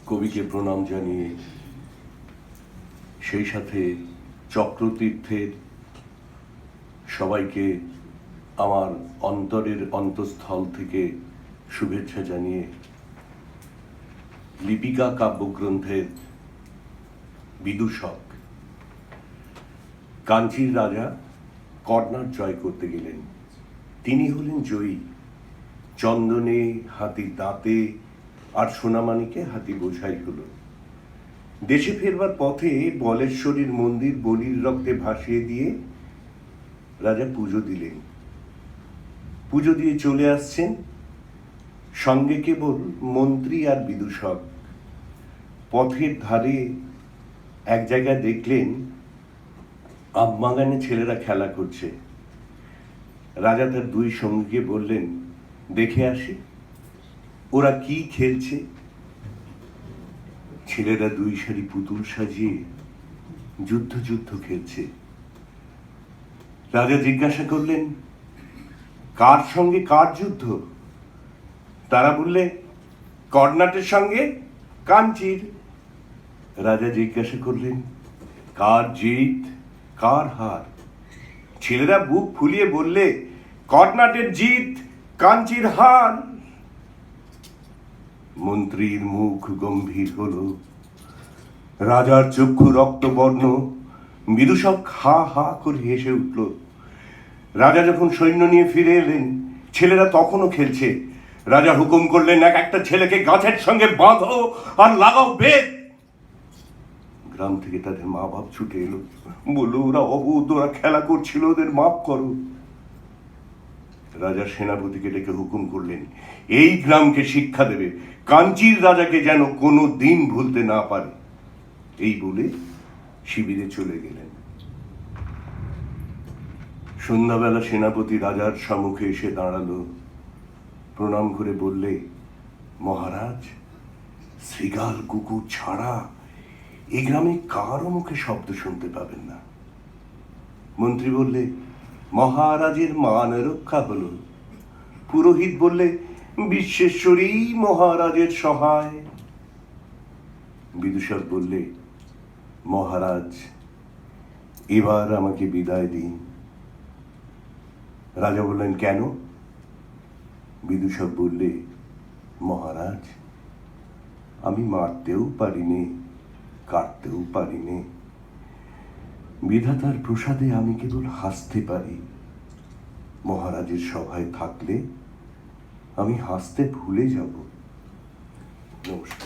কবিকে প্রণাম জানিয়ে সেই সাথে চক্রতীর্থের সবাইকে আমার অন্তরের অন্তঃস্থল থেকে শুভেচ্ছা জানিয়ে লিপিকা কাব্যগ্রন্থের বিদূষক কাঞ্চীর রাজা কর্ণাট জয় করতে গেলেন। তিনি হলেন জয়ী। চন্দনে, হাতির দাঁতে আর সোনামানিকে হাতি বোঝাই হলো। দেশে ফেরবার পথে বলেশ্বরীর মন্দির বলির রক্তে ভাসিয়ে দিয়ে রাজা পুজো দিলেন। পুজো দিয়ে চলে আসছেন, সঙ্গে কেবল মন্ত্রী আর বিদূষক। পথের ধারে এক জায়গায় দেখলেন আমবাগানে ছেলেরা খেলা করছে। রাজা তার দুই সঙ্গীকে বললেন, দেখে আসি ওরা কি খেলছে। ছেলেরা দুই সারি পুতুল সাজিয়ে যুদ্ধ খেলছে। রাজা জিজ্ঞাসা করলেন, কার সঙ্গে কার যুদ্ধ? তারা বললে, কর্ণাটের সঙ্গে কাঞ্চীর। রাজা জিজ্ঞাসা করলেন, কার জিত কার হার? ছেলেরা বুক ফুলিয়ে বললে, কর্ণাটের জিত কাঞ্চীর হার। মন্ত্রীর মুখ গম্ভীর হলো, রাজার চক্ষু রক্তবর্ণ। বিদূষক হা হা করে হেসে উঠল। রাজা যখন সৈন্য নিয়ে ফিরে এলেন, ছেলেরা তখনও খেলছে। রাজা হুকুম করলেন, এক একটা ছেলেকে গাছের সঙ্গে বাঁধো আর লাগাও বেত। গ্রাম থেকে তাদের মা বাপ ছুটে এলো, বললো, ওরা অবুধ, ওরা খেলা করছিল, ওদের মাফ করো। রাজা সেনাপতিকে ডেকে হুকুম করলেন, এই গ্রামকে শিক্ষা দেবে, কাঞ্চীর রাজাকে যেন কোনো দিন ভুলতে না পারে। এই বলে শিবিরে চলে গেলেন। সন্ধ্যাবেলা সেনাপতি রাজার সম্মুখে এসে দাঁড়ালো। প্রণাম করে বললে, মহারাজ, শ্রীগাল কুকুর ছাড়া এই গ্রামে কারো মুখে শব্দ শুনতে পাবেন না। মন্ত্রী বললে, মহারাজের মান রক্ষা হলো। পুরোহিত বললে, বিশ্বেশ্বরী মহারাজের সহায়। বিদূষক বললে, মহারাজ, এবার আমাকে বিদায় দিন। রাজা বললেন, কেন? বিদূষক বললে, মহারাজ, আমি মারতেও পারিনি, কাটতেও পারিনি। বিধাতার প্রসাদে আমি কেবল হাসতে পারি। মহারাজের সভায় থাকলে আমি হাসতে ভুলে যাব। নমস্কার।